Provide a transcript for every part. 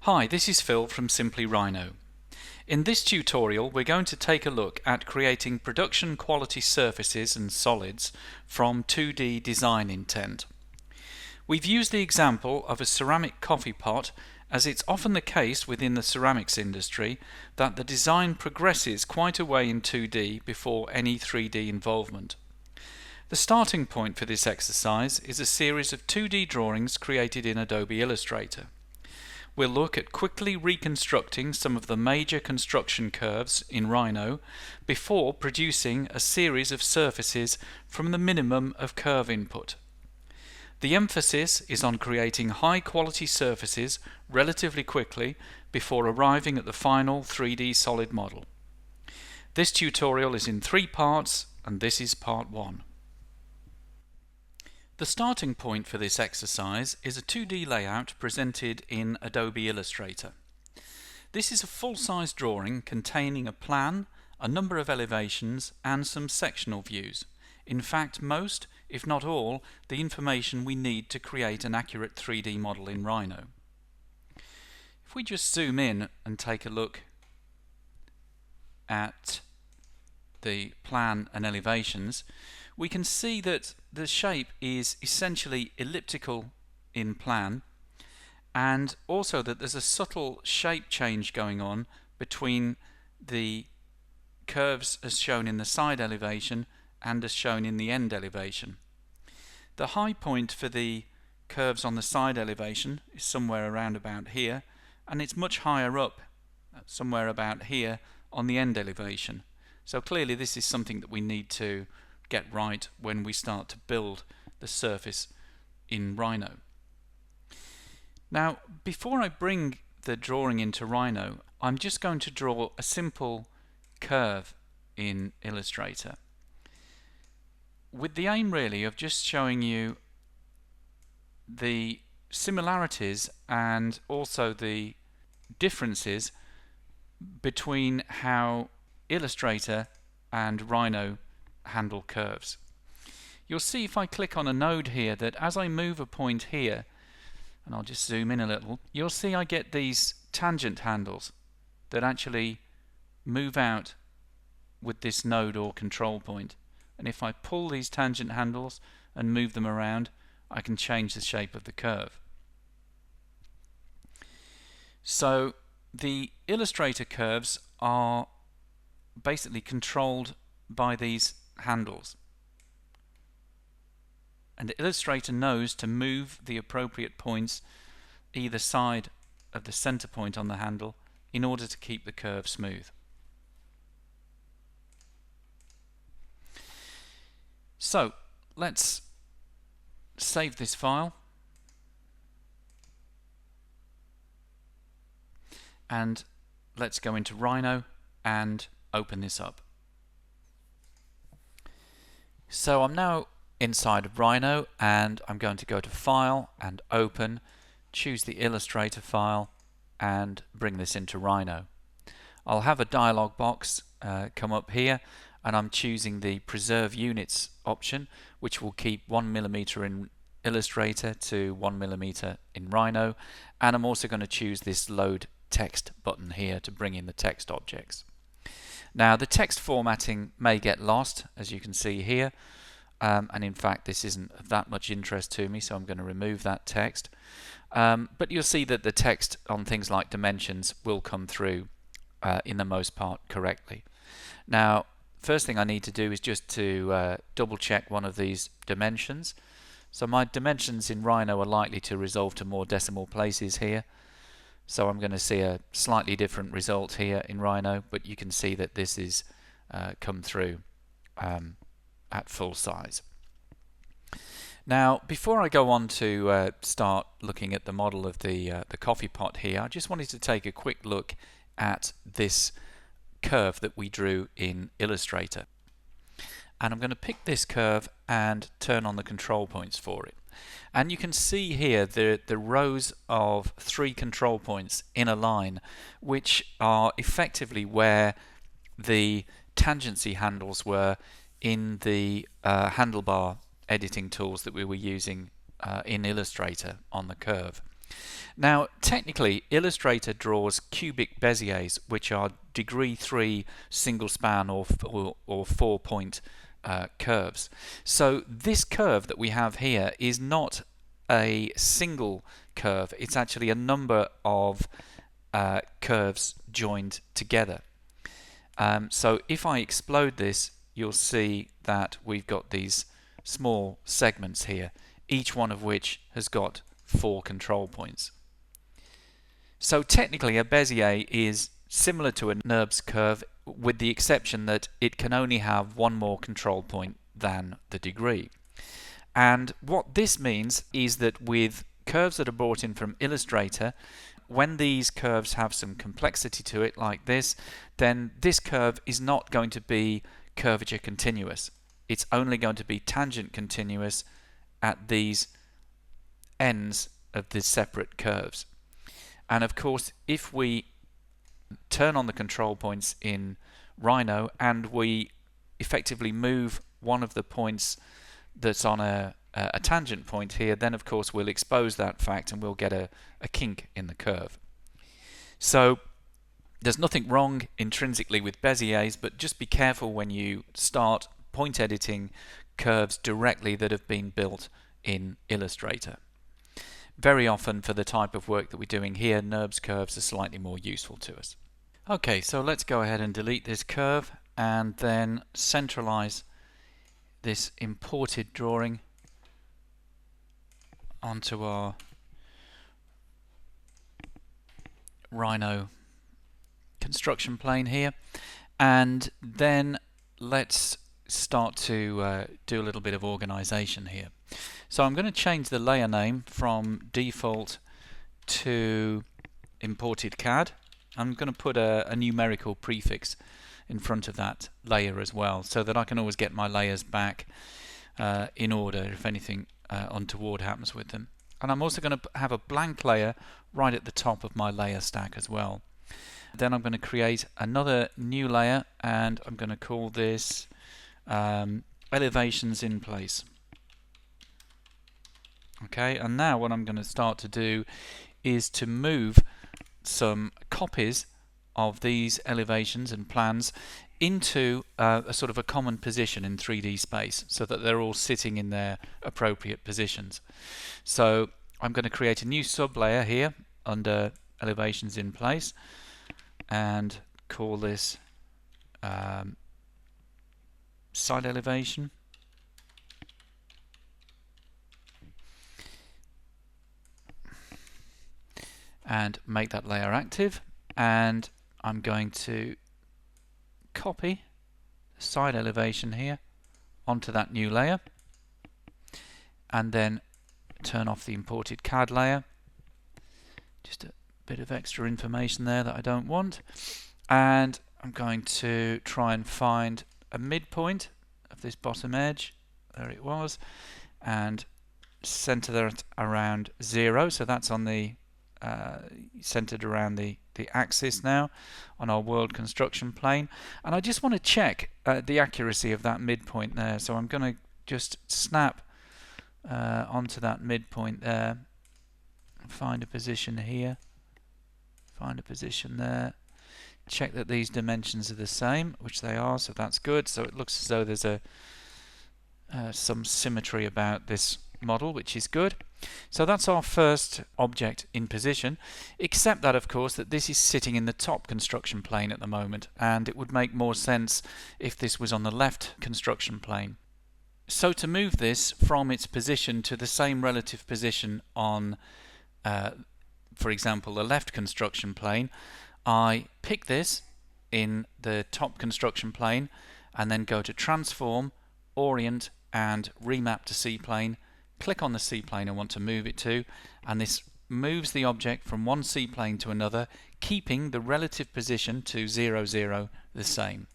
Hi, this is Phil from Simply Rhino. In this tutorial we're going to take a look at creating production quality surfaces and solids from 2D design intent. We've used the example of a ceramic coffee pot, as it's often the case within the ceramics industry that the design progresses quite a way in 2D before any 3D involvement. The starting point for this exercise is a series of 2D drawings created in Adobe Illustrator. We'll look at quickly reconstructing some of the major construction curves in Rhino before producing a series of surfaces from the minimum of curve input. The emphasis is on creating high quality surfaces relatively quickly before arriving at the final 3D solid model. This tutorial is in 3 parts, and this is part 1. The starting point for this exercise is a 2D layout presented in Adobe Illustrator. This is a full-size drawing containing a plan, a number of elevations and some sectional views. In fact, most, if not all, the information we need to create an accurate 3D model in Rhino. If we just zoom in and take a look at the plan and elevations, we can see that the shape is essentially elliptical in plan, and also that there's a subtle shape change going on between the curves as shown in the side elevation and as shown in the end elevation. The high point for the curves on the side elevation is somewhere around about here, and it's much higher up, somewhere about here on the end elevation. So clearly this is something that we need to get right when we start to build the surface in Rhino. Now, before I bring the drawing into Rhino, I'm just going to draw a simple curve in Illustrator, with the aim really of just showing you the similarities and also the differences between how Illustrator and Rhino handle curves. You'll see if I click on a node here that as I move a point here, and I'll just zoom in a little, you'll see I get these tangent handles that actually move out with this node or control point. And if I pull these tangent handles and move them around, I can change the shape of the curve. So the Illustrator curves are basically controlled by these handles, and Illustrator knows to move the appropriate points either side of the center point on the handle in order to keep the curve smooth. So let's save this file and let's go into Rhino and open this up. So I'm now inside of Rhino, and I'm going to go to File and Open, choose the Illustrator file and bring this into Rhino. I'll have a dialog box come up here, and I'm choosing the Preserve Units option, which will keep 1mm in Illustrator to 1mm in Rhino, and I'm also going to choose this Load Text button here to bring in the text objects. Now the text formatting may get lost, as you can see here, and in fact this isn't of that much interest to me, so I'm going to remove that text. But you'll see that the text on things like dimensions will come through in the most part correctly. Now, first thing I need to do is just to double check one of these dimensions. So my dimensions in Rhino are likely to resolve to more decimal places here. So I'm going to see a slightly different result here in Rhino, but you can see that this is come through at full size. Now, before I go on to start looking at the model of the coffee pot here, I just wanted to take a quick look at this curve that we drew in Illustrator. And I'm going to pick this curve and turn on the control points for it. And you can see here the rows of 3 control points in a line, which are effectively where the tangency handles were in the handlebar editing tools that we were using in Illustrator on the curve. Now, technically, Illustrator draws cubic Beziers, which are degree 3 single span or 4-point curves. So this curve that we have here is not a single curve, it's actually a number of curves joined together. So if I explode this, you'll see that we've got these small segments here, each one of which has got 4 control points. So technically a Bezier is similar to a NURBS curve, with the exception that it can only have one more control point than the degree. And what this means is that with curves that are brought in from Illustrator, when these curves have some complexity to it like this, then this curve is not going to be curvature continuous. It's only going to be tangent continuous at these ends of the separate curves. And of course, if we turn on the control points in Rhino and we effectively move one of the points that's on a tangent point here, then of course we'll expose that fact and we'll get a kink in the curve. So there's nothing wrong intrinsically with Beziers, but just be careful when you start point editing curves directly that have been built in Illustrator. Very often for the type of work that we're doing here, NURBS curves are slightly more useful to us. Okay, so let's go ahead and delete this curve and then centralize this imported drawing onto our Rhino construction plane here, and then let's start to do a little bit of organization here. So I'm going to change the layer name from default to imported CAD. I'm going to put a numerical prefix in front of that layer as well, so that I can always get my layers back in order if anything untoward happens with them. And I'm also going to have a blank layer right at the top of my layer stack as well. Then I'm going to create another new layer, and I'm going to call this elevations in place. Okay, and now what I'm going to start to do is to move some copies of these elevations and plans into a sort of a common position in 3D space, so that they're all sitting in their appropriate positions. So I'm going to create a new sub-layer here under elevations in place and call this side elevation. And make that layer active, and I'm going to copy the side elevation here onto that new layer, and then turn off the imported CAD layer. Just a bit of extra information there that I don't want, and I'm going to try and find a midpoint of this bottom edge. There it was, and center that around 0, so that's on the centered around the axis now on our world construction plane. And I just want to check the accuracy of that midpoint there, so I'm going to just snap onto that midpoint there, find a position here, find a position there, check that these dimensions are the same, which they are, so that's good. So it looks as though there's some symmetry about this model, which is good. So that's our first object in position, except that of course that this is sitting in the top construction plane at the moment, and it would make more sense if this was on the left construction plane. So to move this from its position to the same relative position on for example the left construction plane, I pick this in the top construction plane and then go to transform, orient and remap to C-plane. Click on the C-plane I want to move it to, and this moves the object from one C-plane to another, keeping the relative position to 0, 0 the same.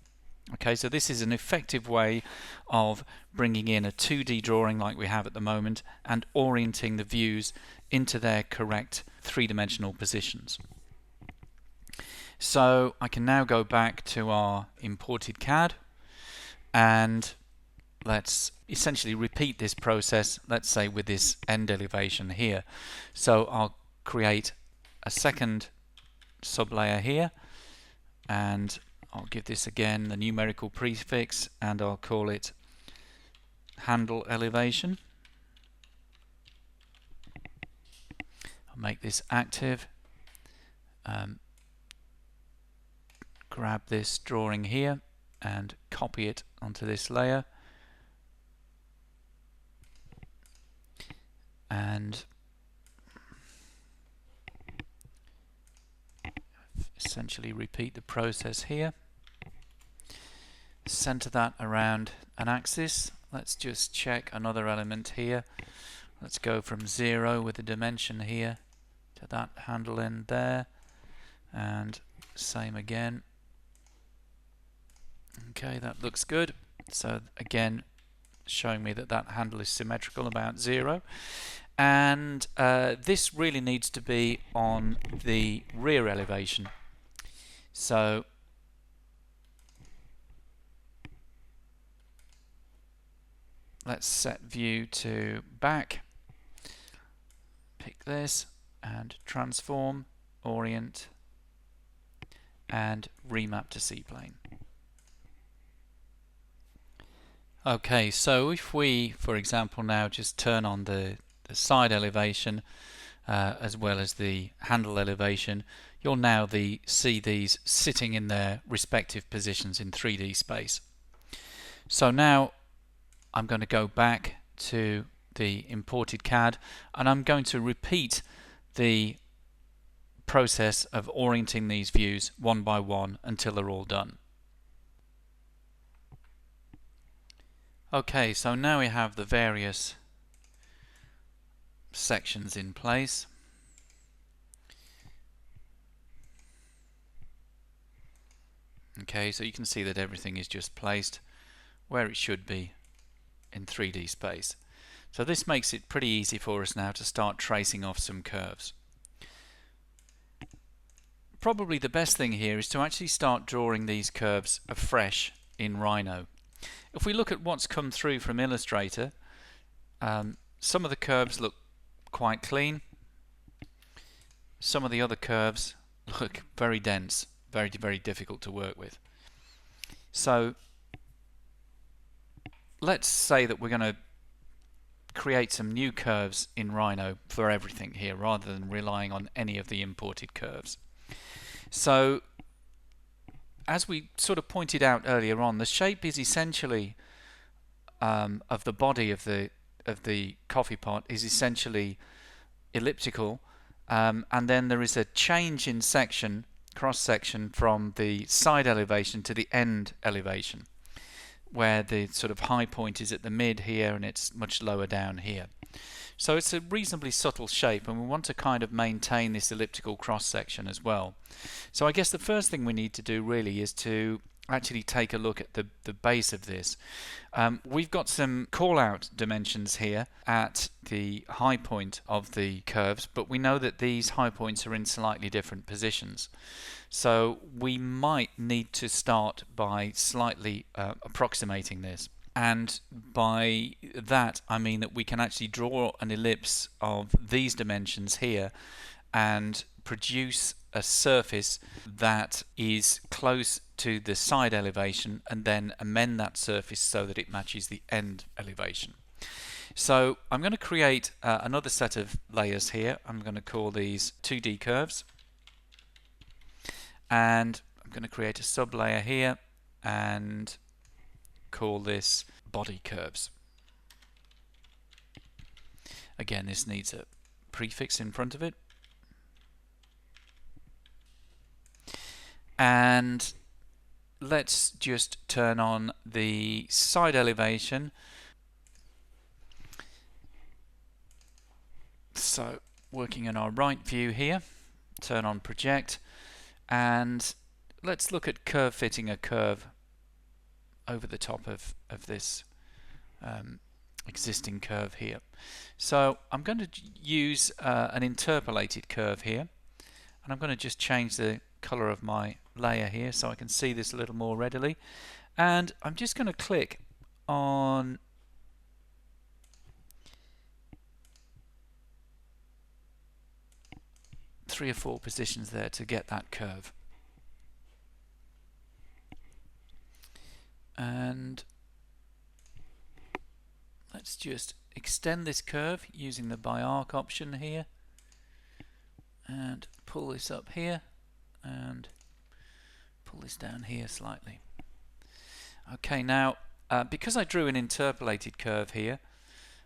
Okay, so this is an effective way of bringing in a 2D drawing like we have at the moment and orienting the views into their correct three-dimensional positions. So I can now go back to our imported CAD, and let's essentially repeat this process, let's say with this end elevation here. So I'll create a second sublayer here, and I'll give this again the numerical prefix, and I'll call it handle elevation. I'll make this active. Grab this drawing here and copy it onto this layer, and essentially repeat the process here. Center that around an axis. Let's just check another element here. Let's go from 0 with the dimension here to that handle end there, and same again. Okay, that looks good. So again, showing me that that handle is symmetrical about 0. And this really needs to be on the rear elevation. So let's set view to back. Pick this and transform, orient, and remap to C-plane. Okay, so if we, for example, now just turn on the side elevation as well as the handle elevation, you'll now see these sitting in their respective positions in 3D space. So now I'm going to go back to the imported CAD, and I'm going to repeat the process of orienting these views one by one until they're all done. Okay, so now we have the various sections in place. Okay, so you can see that everything is just placed where it should be in 3D space. So this makes it pretty easy for us now to start tracing off some curves. Probably the best thing here is to actually start drawing these curves afresh in Rhino. If we look at what's come through from Illustrator, some of the curves look quite clean. Some of the other curves look very dense, very, very difficult to work with. So let's say that we're going to create some new curves in Rhino for everything here, rather than relying on any of the imported curves. So as we sort of pointed out earlier on, the shape is essentially of the body of the coffee pot is essentially elliptical, and then there is a change in section, cross section, from the side elevation to the end elevation, where the sort of high point is at the mid here and it's much lower down here. So it's a reasonably subtle shape, and we want to kind of maintain this elliptical cross section as well. So I guess the first thing we need to do really is to actually take a look at the base of this. We've got some call-out dimensions here at the high point of the curves, but we know that these high points are in slightly different positions. So we might need to start by slightly approximating this. And by that I mean that we can actually draw an ellipse of these dimensions here and produce a surface that is close to the side elevation, and then amend that surface so that it matches the end elevation. So I'm going to create another set of layers here. I'm going to call these 2D curves, and I'm going to create a sub layer here and call this body curves. Again, this needs a prefix in front of it. And let's just turn on the side elevation. So working in our right view here, turn on project, and let's look at curve fitting a curve over the top of this existing curve here. So I'm going to use an interpolated curve here, and I'm going to just change the color of my layer here so I can see this a little more readily, and I'm just going to click on 3 or 4 positions there to get that curve. And let's just extend this curve using the by arc option here and pull this up here and pull this down here slightly. Okay, now because I drew an interpolated curve here,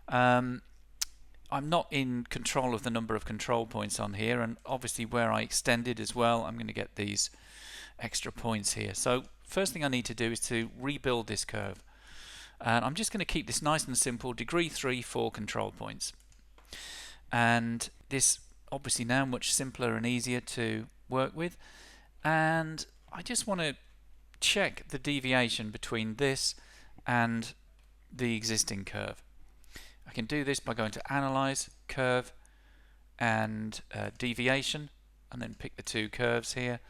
I'm not in control of the number of control points on here, and obviously where I extended as well, I'm going to get these extra points here. So first thing I need to do is to rebuild this curve, and I'm just going to keep this nice and simple, degree 3, 4 control points. And this obviously now much simpler and easier to work with, and I just want to check the deviation between this and the existing curve. I can do this by going to Analyze, Curve, and Deviation, and then pick the 2 curves here,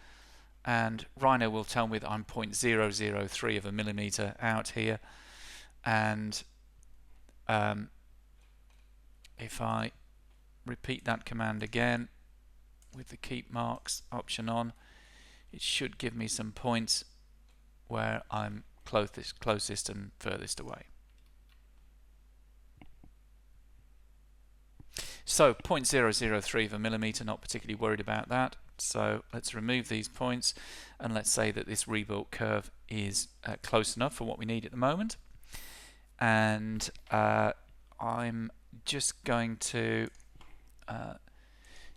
and Rhino will tell me that I'm 0.003 of a millimeter out here, and if I repeat that command again with the keep marks option on, it should give me some points where I'm closest and furthest away. So 0.003 of a millimeter, not particularly worried about that. So let's remove these points, and let's say that this rebuilt curve is close enough for what we need at the moment. And I'm just going to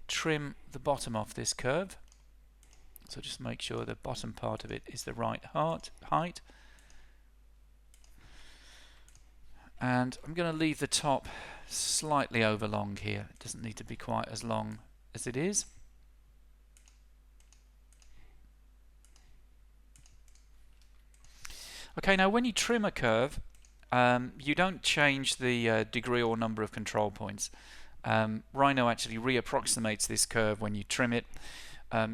trim the bottom off this curve. So just make sure the bottom part of it is the right height. And I'm going to leave the top slightly over long here. It doesn't need to be quite as long as it is. Okay, now when you trim a curve, you don't change the degree or number of control points. Rhino actually reapproximates this curve when you trim it,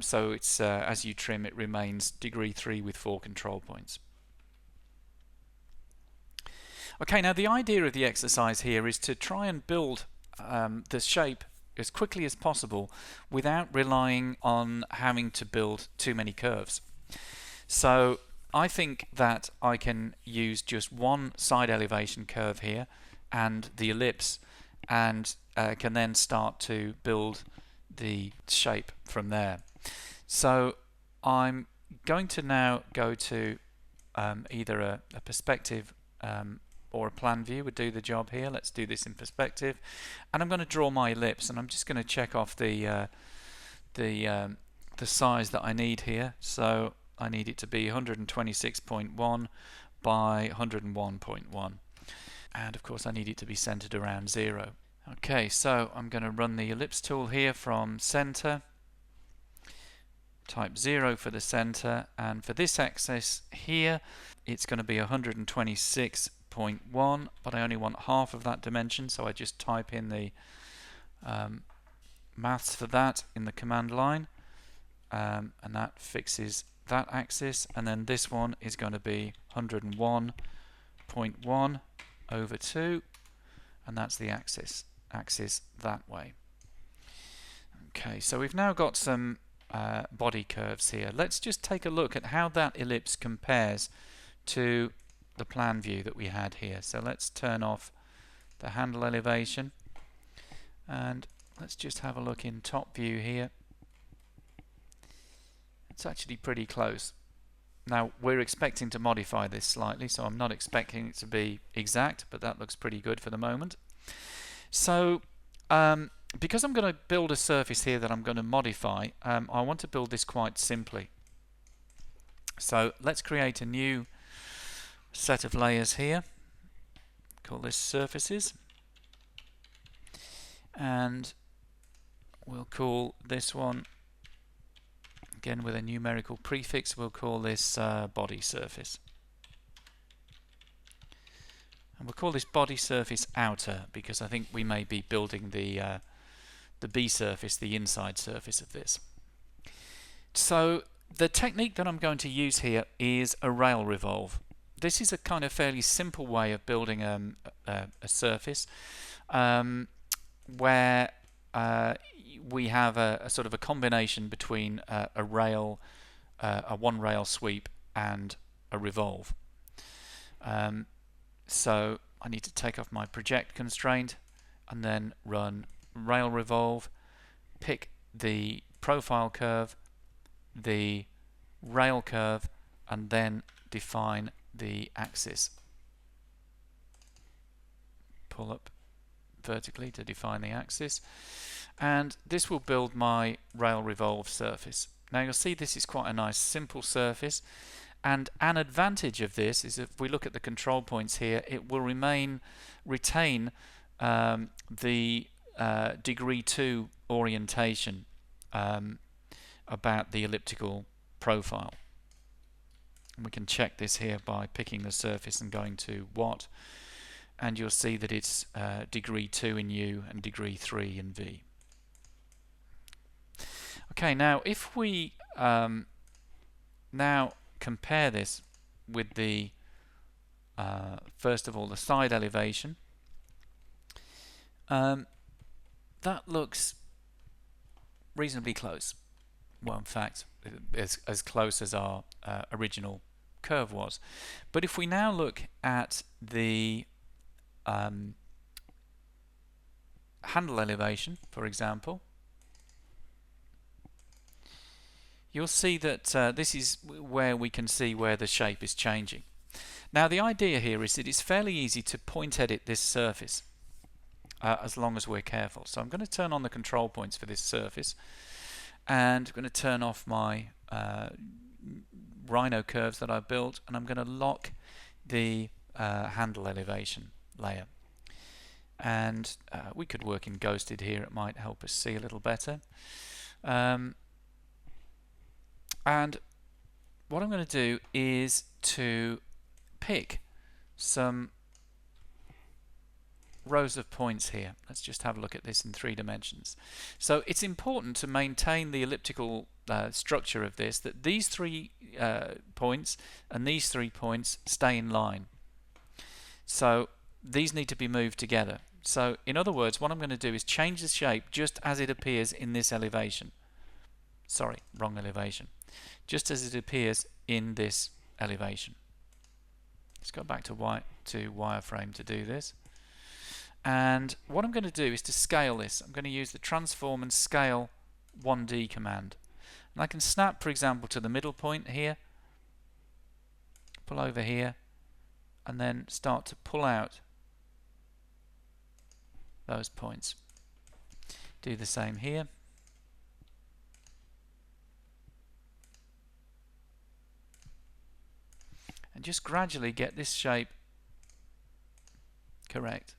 so it's as you trim it remains degree 3 with 4 control points. Okay, now the idea of the exercise here is to try and build the shape as quickly as possible without relying on having to build too many curves. So I think that I can use just one side elevation curve here and the ellipse, and can then start to build the shape from there. So I'm going to now go to either a perspective or a plan view would do the job here. Let's do this in perspective, and I'm going to draw my ellipse, and I'm just going to check off the size that I need here. So I need it to be 126.1 by 101.1, and of course I need it to be centered around 0. Okay, so I'm going to run the ellipse tool here from center, type 0 for the center, and for this axis here it's going to be 126.1, but I only want half of that dimension, so I just type in the maths for that in the command line, and that fixes that axis. And then this one is going to be 101.1 over 2, and that's the axis that way. Okay, so we've now got some body curves here. Let's just take a look at how that ellipse compares to the plan view that we had here. So let's turn off the handle elevation, and let's just have a look in top view here. It's actually pretty close. Now we're expecting to modify this slightly, so I'm not expecting it to be exact, but that looks pretty good for the moment. So because I'm going to build a surface here that I'm going to modify, I want to build this quite simply. So let's create a new set of layers here, call this surfaces, and we'll call this one, again with a numerical prefix, we'll call this body surface. And we'll call this body surface outer, because I think we may be building the B surface, the inside surface of this. So the technique that I'm going to use here is a rail revolve. This is a kind of fairly simple way of building a surface where we have a sort of a combination between a rail, a one rail sweep and a revolve. So I need to take off my project constraint and then run rail revolve, pick the profile curve, the rail curve, and then define the axis. Pull up vertically to define the axis, and this will build my rail revolve surface. Now you'll see this is quite a nice simple surface, and an advantage of this is if we look at the control points here, it will retain the degree 2 orientation about the elliptical profile. And we can check this here by picking the surface and going to what, and you'll see that it's degree 2 in U and degree 3 in V. Okay, now if we now compare this with the first of all the side elevation, that looks reasonably close. Well, in fact, as close as our original curve was. But if we now look at the handle elevation, for example, you'll see that this is where we can see where the shape is changing. Now the idea here is that it's fairly easy to point edit this surface as long as we're careful. So I'm going to turn on the control points for this surface, and I'm going to turn off my Rhino curves that I built, and I'm going to lock the handle elevation layer. And we could work in ghosted here, it might help us see a little better. And what I'm going to do is to pick some rows of points here. Let's just have a look at this in 3 dimensions. So it's important to maintain the elliptical structure of this, that these 3 points and these 3 points stay in line. So these need to be moved together. So in other words, what I'm going to do is change the shape just as it appears in this elevation. Sorry, wrong elevation. Just as it appears in this elevation. Let's go back to wireframe to do this. And what I'm going to do is to scale this. I'm going to use the transform and scale 1D command. And I can snap, for example, to the middle point here, pull over here, and then start to pull out those points. Do the same here. And just gradually get this shape correct.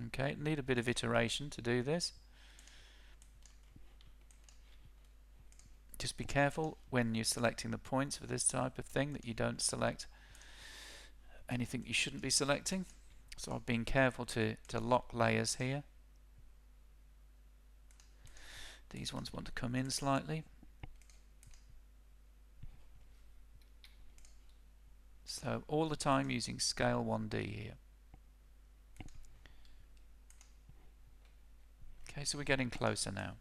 Okay, need a bit of iteration to do this. Just be careful when you're selecting the points for this type of thing that you don't select anything you shouldn't be selecting. So I've been careful to lock layers here. These ones want to come in slightly. So all the time using scale 1D here. Okay, so we're getting closer now.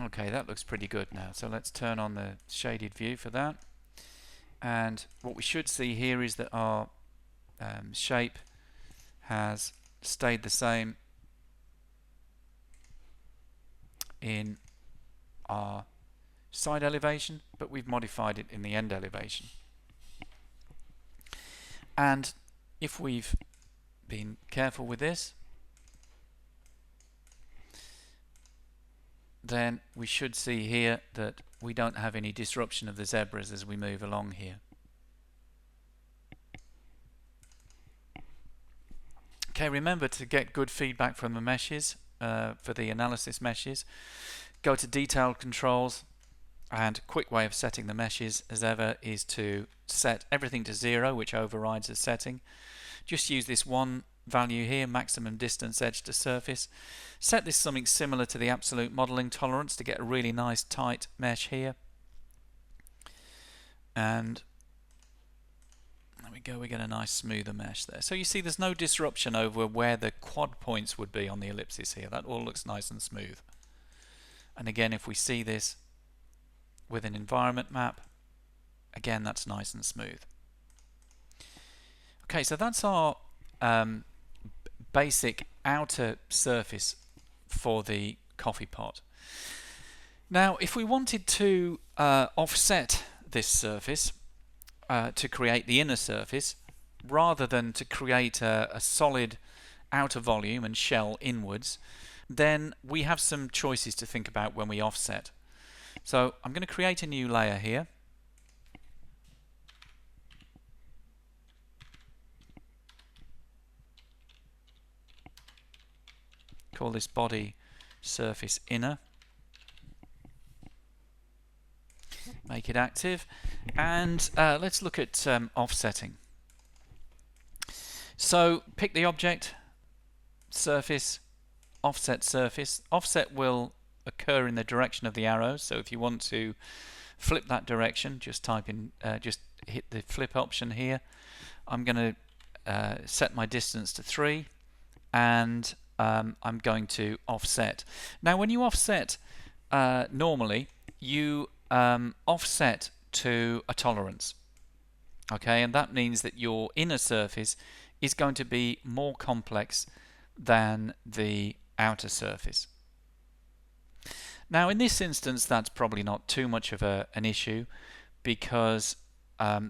Okay, that looks pretty good now. So let's turn on the shaded view for that. And what we should see here is that our shape has stayed the same in our side elevation, but we've modified it in the end elevation. And if we've been careful with this, then we should see here that we don't have any disruption of the zebras as we move along here. Okay, remember to get good feedback from the meshes, for the analysis meshes. Go to detailed controls, and quick way of setting the meshes as ever is to set everything to 0, which overrides the setting. Just use this one value here, maximum distance edge to surface. Set this something similar to the absolute modeling tolerance to get a really nice tight mesh here. And there we go, we get a nice smoother mesh there. So you see there's no disruption over where the quad points would be on the ellipses here. That all looks nice and smooth. And again, if we see this with an environment map, again, that's nice and smooth. Okay, so that's our basic outer surface for the coffee pot. Now, if we wanted to offset this surface to create the inner surface, rather than to create a solid outer volume and shell inwards, then we have some choices to think about when we offset. So I'm going to create a new layer here. Call this body surface inner. Make it active, and let's look at offsetting. So pick the object, surface, offset surface. Offset will occur in the direction of the arrows, so if you want to flip that direction, just type in, just hit the flip option here. I'm going to set my distance to 3, and I'm going to offset. Now when you offset, normally you offset to a tolerance, okay, and that means that your inner surface is going to be more complex than the outer surface. Now in this instance that's probably not too much of an issue, because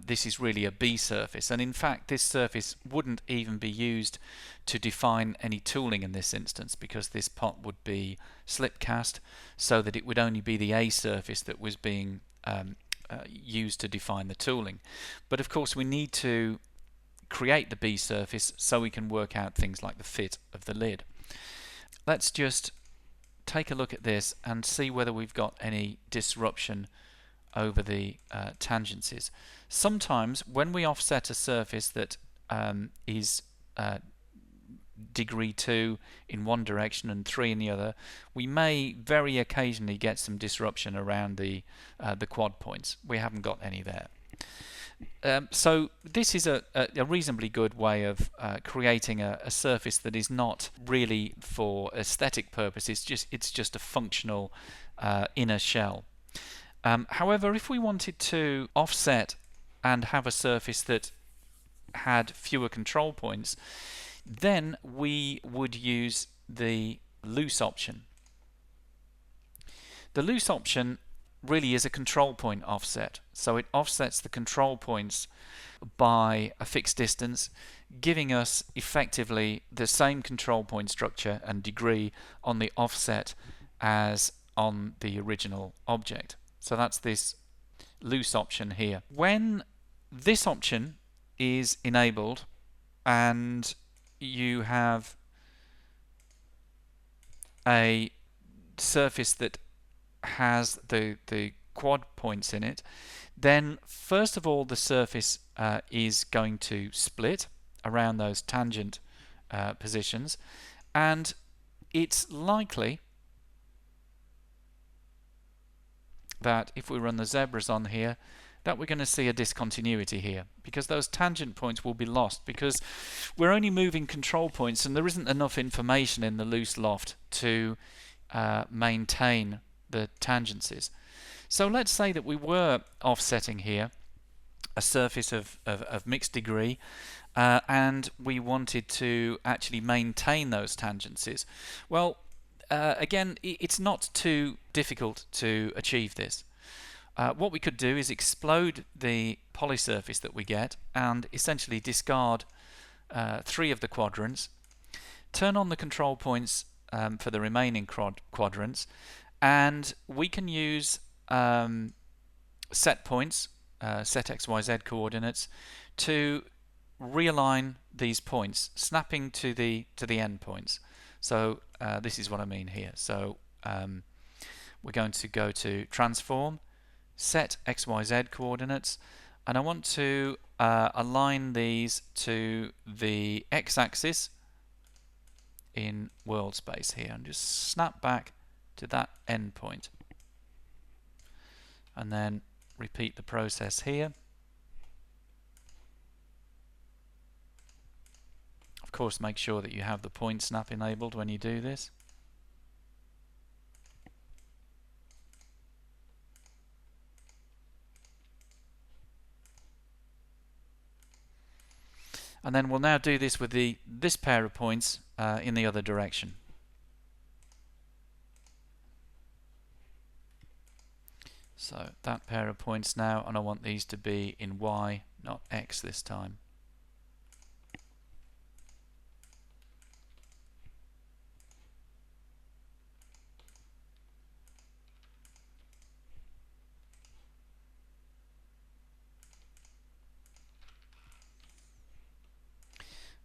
this is really a B surface, and in fact this surface wouldn't even be used to define any tooling in this instance, because this pot would be slip cast, so that it would only be the A surface that was being used to define the tooling. But of course we need to create the B surface so we can work out things like the fit of the lid. Let's just take a look at this and see whether we've got any disruption over the tangencies. Sometimes when we offset a surface that is degree 2 in one direction and 3 in the other, we may very occasionally get some disruption around the quad points. We haven't got any there. So this is a reasonably good way of creating a surface that is not really for aesthetic purposes. It's just a functional inner shell. However, if we wanted to offset and have a surface that had fewer control points, then we would use the loose option. The loose option really is a control point offset, so it offsets the control points by a fixed distance, giving us effectively the same control point structure and degree on the offset as on the original object. So that's this loose option here. When this option is enabled and you have a surface that has the quad points in it, then first of all the surface is going to split around those tangent positions, and it's likely that if we run the zebras on here, that we're going to see a discontinuity here, because those tangent points will be lost, because we're only moving control points and there isn't enough information in the loose loft to maintain the tangencies. So let's say that we were offsetting here a surface of mixed degree, and we wanted to actually maintain those tangencies. Well, again, it's not too difficult to achieve this. What we could do is explode the polysurface that we get and essentially discard 3 of the quadrants, turn on the control points for the remaining quadrants, and we can use set points, set XYZ coordinates, to realign these points, snapping to the end points. So this is what I mean here. So we're going to go to transform, set XYZ coordinates, and I want to align these to the x-axis in world space here and just snap back to that endpoint. And then repeat the process here. Of course, make sure that you have the point snap enabled when you do this. And then we'll now do this with this pair of points in the other direction. So that pair of points now, and I want these to be in Y, not X this time.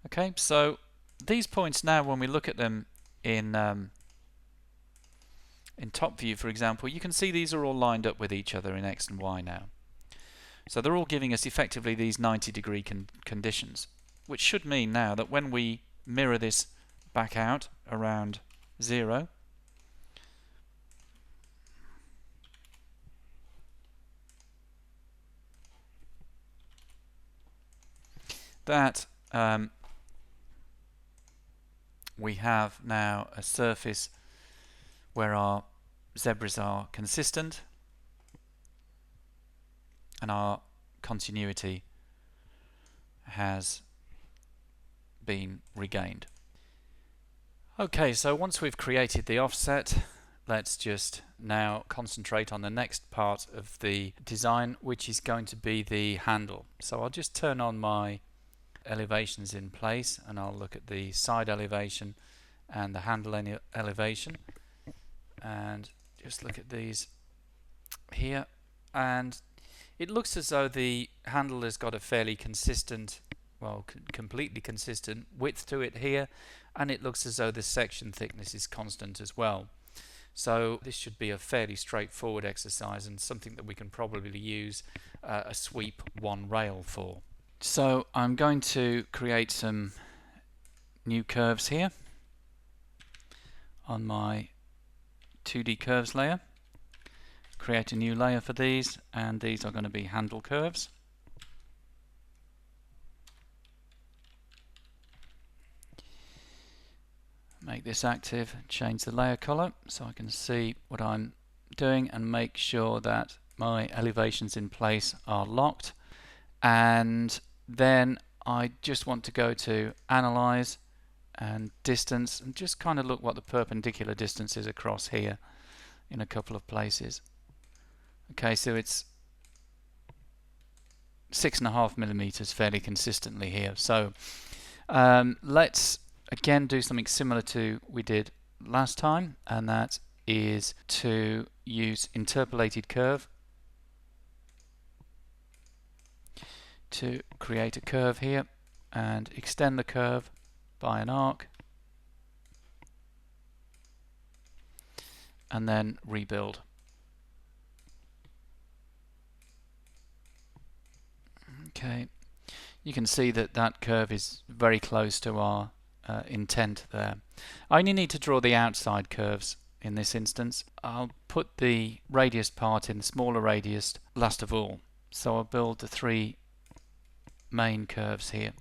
Okay, so these points now, when we look at them in top view, for example, you can see these are all lined up with each other in X and Y now. So they're all giving us effectively these 90-degree conditions, which should mean now that when we mirror this back out around 0, that we have now a surface where our zebras are consistent and our continuity has been regained. Okay, so once we've created the offset, let's just now concentrate on the next part of the design, which is going to be the handle. So I'll just turn on my elevations in place and I'll look at the side elevation and the handle elevation and just look at these here, and it looks as though the handle has got a fairly consistent, well, completely consistent width to it here, and it looks as though the section thickness is constant as well. So this should be a fairly straightforward exercise and something that we can probably use a sweep one rail for. So I'm going to create some new curves here on my 2D curves layer. Create a new layer for these, and these are going to be handle curves. Make this active, change the layer color so I can see what I'm doing and make sure that my elevations in place are locked. And then I just want to go to Analyze and Distance and just kind of look what the perpendicular distance is across here in a couple of places. Okay, so it's 6.5 millimeters fairly consistently here. So let's again do something similar to we did last time, and that is to use interpolated curve to create a curve here and extend the curve by an arc and then rebuild. Okay, you can see that that curve is very close to our intent there. I only need to draw the outside curves in this instance. I'll put the radius part in the smaller radius last of all. So I'll build the 3 main curves here.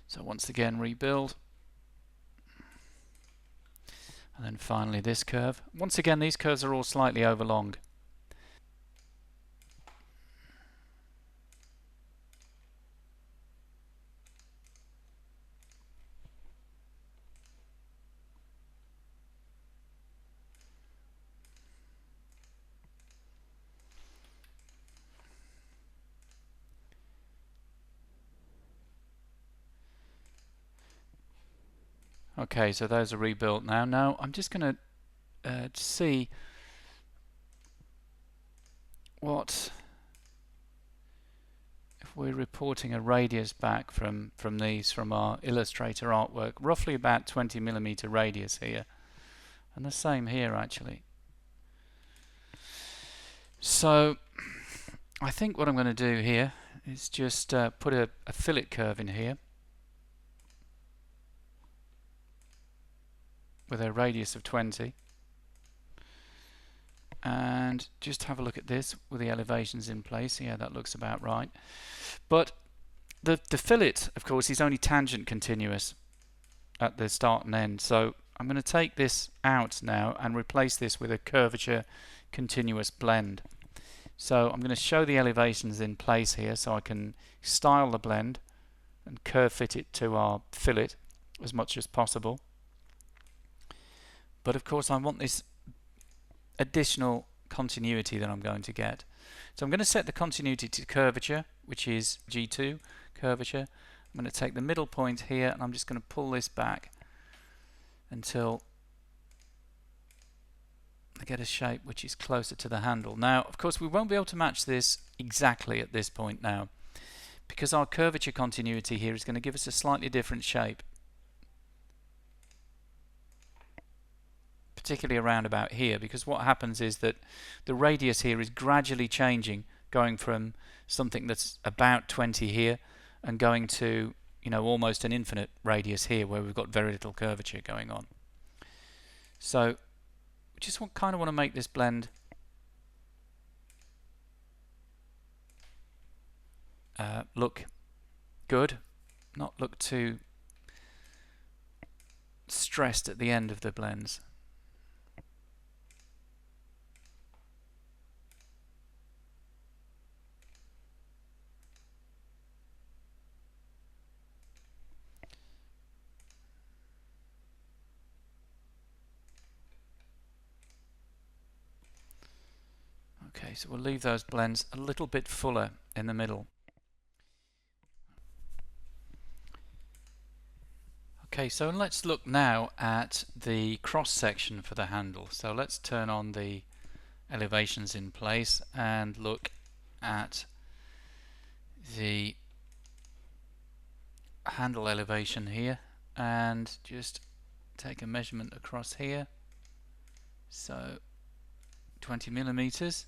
So once again rebuild. And then finally this curve. Once again these curves are all slightly overlong. Okay, so those are rebuilt now. Now I'm just going to see what if we're reporting a radius back from our Illustrator artwork, roughly about 20 millimeter radius here, and the same here actually. So I think what I'm going to do here is just put a fillet curve in here with a radius of 20, and just have a look at this with the elevations in place. Yeah, that looks about right. But the fillet, of course, is only tangent continuous at the start and end, so I'm going to take this out now and replace this with a curvature continuous blend. So I'm going to show the elevations in place here so I can style the blend and curve fit it to our fillet as much as possible. But of course I want this additional continuity that I'm going to get. So I'm going to set the continuity to curvature, which is G2, curvature. I'm going to take the middle point here and I'm just going to pull this back until I get a shape which is closer to the handle. Now, of course, we won't be able to match this exactly at this point now, because our curvature continuity here is going to give us a slightly different shape, particularly around about here, because what happens is that the radius here is gradually changing, going from something that's about 20 here and going to, you know, almost an infinite radius here where we've got very little curvature going on. So we just kind of want to make this blend look good, not look too stressed at the end of the blends. Okay, so we'll leave those blends a little bit fuller in the middle. Okay, so let's look now at the cross section for the handle. So let's turn on the elevations in place and look at the handle elevation here, and just take a measurement across here. So 20 millimeters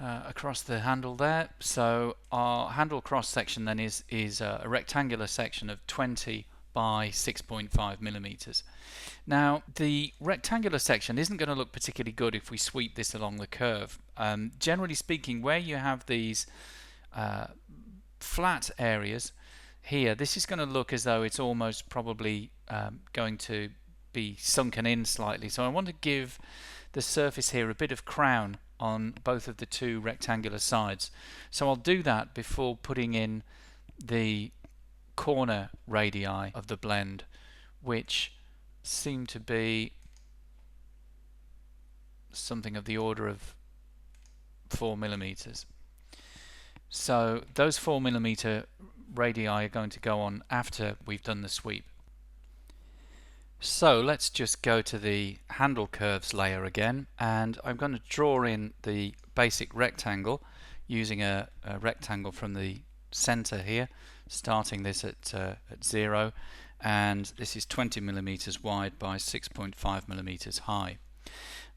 across the handle there. So our handle cross section then is a rectangular section of 20 by 6.5 millimeters. Now, the rectangular section isn't going to look particularly good if we sweep this along the curve. Generally speaking, where you have these flat areas here, this is going to look as though it's almost probably going to be sunken in slightly. So I want to give the surface here a bit of crown on both of the two rectangular sides. So I'll do that before putting in the corner radii of the blend, which seem to be something of the order of 4 millimeters. So those 4 millimeter radii are going to go on after we've done the sweep. So let's just go to the handle curves layer again, and I'm going to draw in the basic rectangle using a rectangle from the center here, starting this at 0, and this is 20 millimeters wide by 6.5 millimeters high.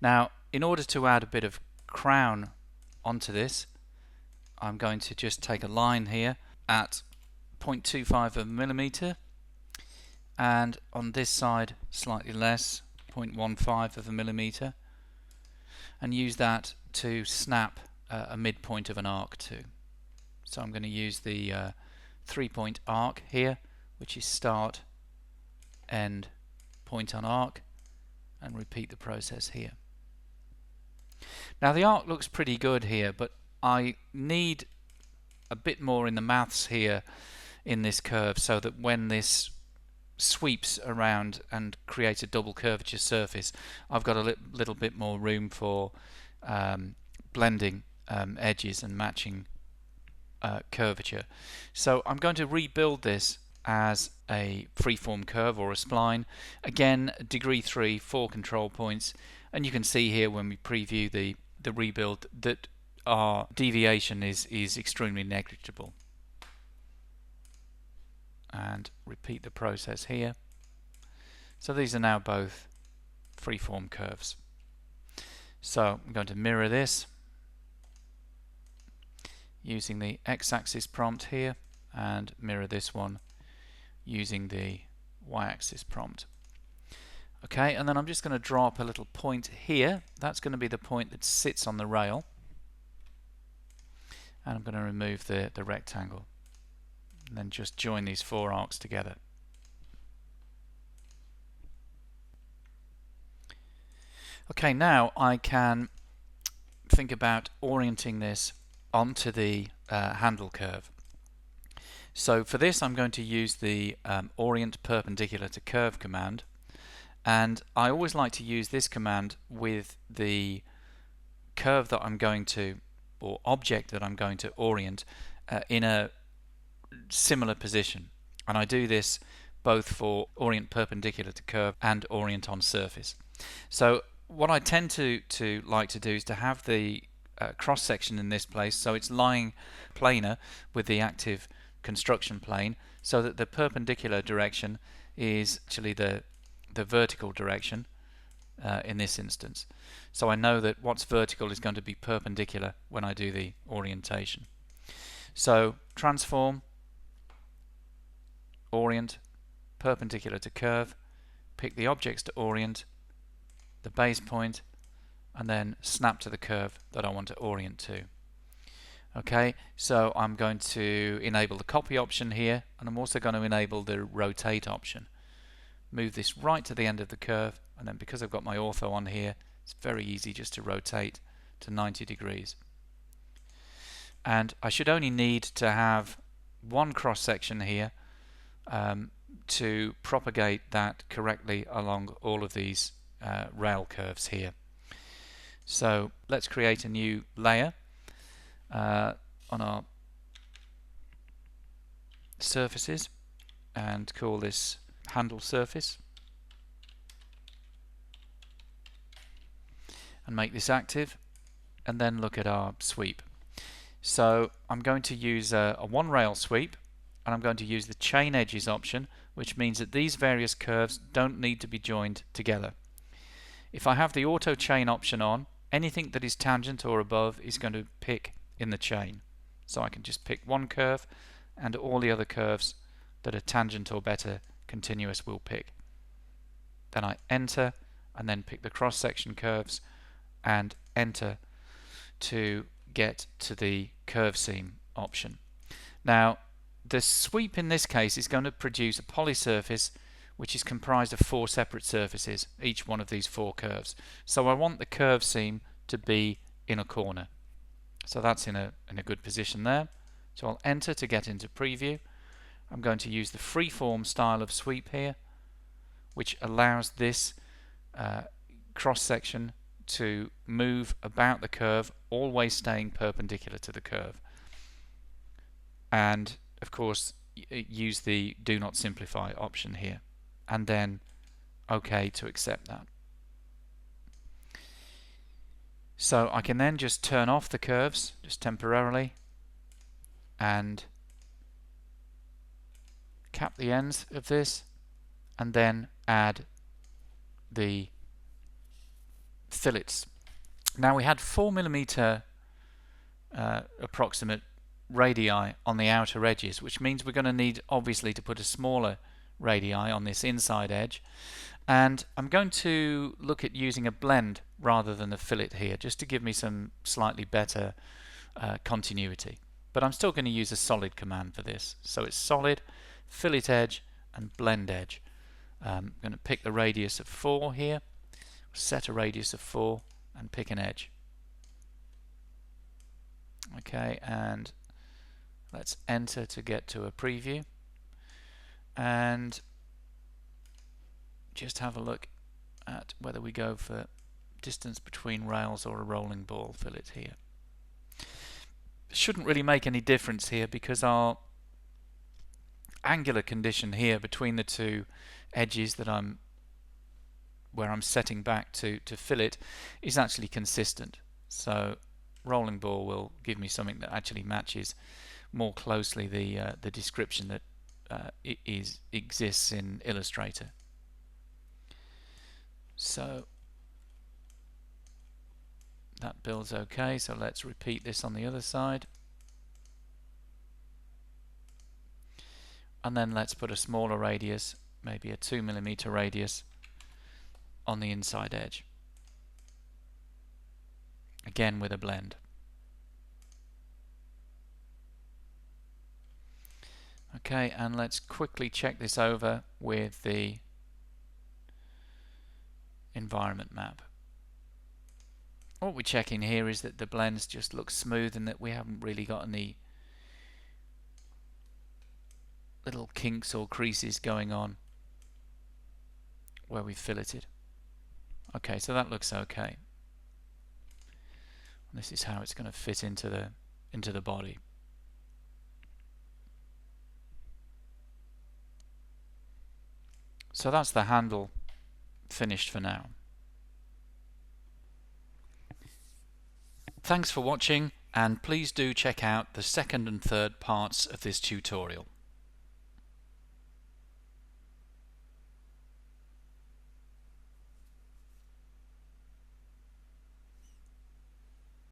Now, in order to add a bit of crown onto this, I'm going to just take a line here at 0.25 of a millimeter, and on this side slightly less, 0.15 of a millimeter, and use that to snap a midpoint of an arc to. So I'm going to use the 3-point arc here, which is start, end, point on arc, and repeat the process here. Now the arc looks pretty good here, but I need a bit more in the maths here in this curve, so that when this sweeps around and creates a double curvature surface, I've got a little bit more room for blending edges and matching curvature. So I'm going to rebuild this as a freeform curve or a spline. Again, degree 3, 4 control points, and you can see here when we preview the rebuild that our deviation is extremely negligible. And repeat the process here. So these are now both freeform curves. So I'm going to mirror this, using the x-axis prompt here, and mirror this one using the y-axis prompt. Okay, and then I'm just going to draw up a little point here. That's going to be the point that sits on the rail, and I'm going to remove the rectangle and then just join these four arcs together. Okay, now I can think about orienting this onto the handle curve. So for this I'm going to use the orient perpendicular to curve command, and I always like to use this command with the curve that I'm going to, or object that I'm going to orient in a similar position, and I do this both for orient perpendicular to curve and orient on surface. So what I tend to like to do is to have the cross section in this place so it's lying planar with the active construction plane, so that the perpendicular direction is actually the vertical direction in this instance. So I know that what's vertical is going to be perpendicular when I do the orientation. So transform, orient, perpendicular to curve, pick the objects to orient, the base point, and then snap to the curve that I want to orient to. Okay, so I'm going to enable the copy option here, and I'm also going to enable the rotate option. Move this right to the end of the curve, and then because I've got my ortho on here, it's very easy just to rotate to 90 degrees. And I should only need to have one cross section here to propagate that correctly along all of these rail curves here. So let's create a new layer on our surfaces and call this handle surface, and make this active, and then look at our sweep. So I'm going to use a one rail sweep, and I'm going to use the chain edges option, which means that these various curves don't need to be joined together. If I have the auto chain option on, anything that is tangent or above is going to pick in the chain. So I can just pick one curve, and all the other curves that are tangent or better continuous will pick. Then I enter, and then pick the cross section curves and enter to get to the curve seam option. Now the sweep in this case is going to produce a poly surface which is comprised of four separate surfaces, each one of these four curves. So I want the curve seam to be in a corner. So that's in a good position there. So I'll enter to get into preview. I'm going to use the freeform style of sweep here, which allows this cross section to move about the curve, always staying perpendicular to the curve. And of course use the do not simplify option here, and then OK to accept that. So I can then just turn off the curves just temporarily and cap the ends of this, and then add the fillets. Now we had 4mm approximate radii on the outer edges, which means we're going to need obviously to put a smaller radii on this inside edge, and I'm going to look at using a blend rather than a fillet here, just to give me some slightly better continuity. But I'm still going to use a solid command for this. So it's solid, fillet edge, and blend edge. I'm going to pick the radius of 4 here, set a radius of 4, and pick an edge. Okay, and let's enter to get to a preview, and just have a look at whether we go for distance between rails or a rolling ball fillet here. Shouldn't really make any difference here because our angular condition here between the two edges that where I'm setting back to fillet is actually consistent. So rolling ball will give me something that actually matches more closely the description that exists in Illustrator. So that builds okay, so let's repeat this on the other side. and then let's put a smaller radius, maybe a 2mm radius, on the inside edge. Again with a blend. Okay, and let's quickly check this over with the environment map. What we're checking here is that the blends just look smooth and that we haven't really got any little kinks or creases going on where we've filleted. Okay, so that looks okay. This is how it's going to fit into the body. So that's the handle finished for now. Thanks for watching, and please do check out the second and third parts of this tutorial.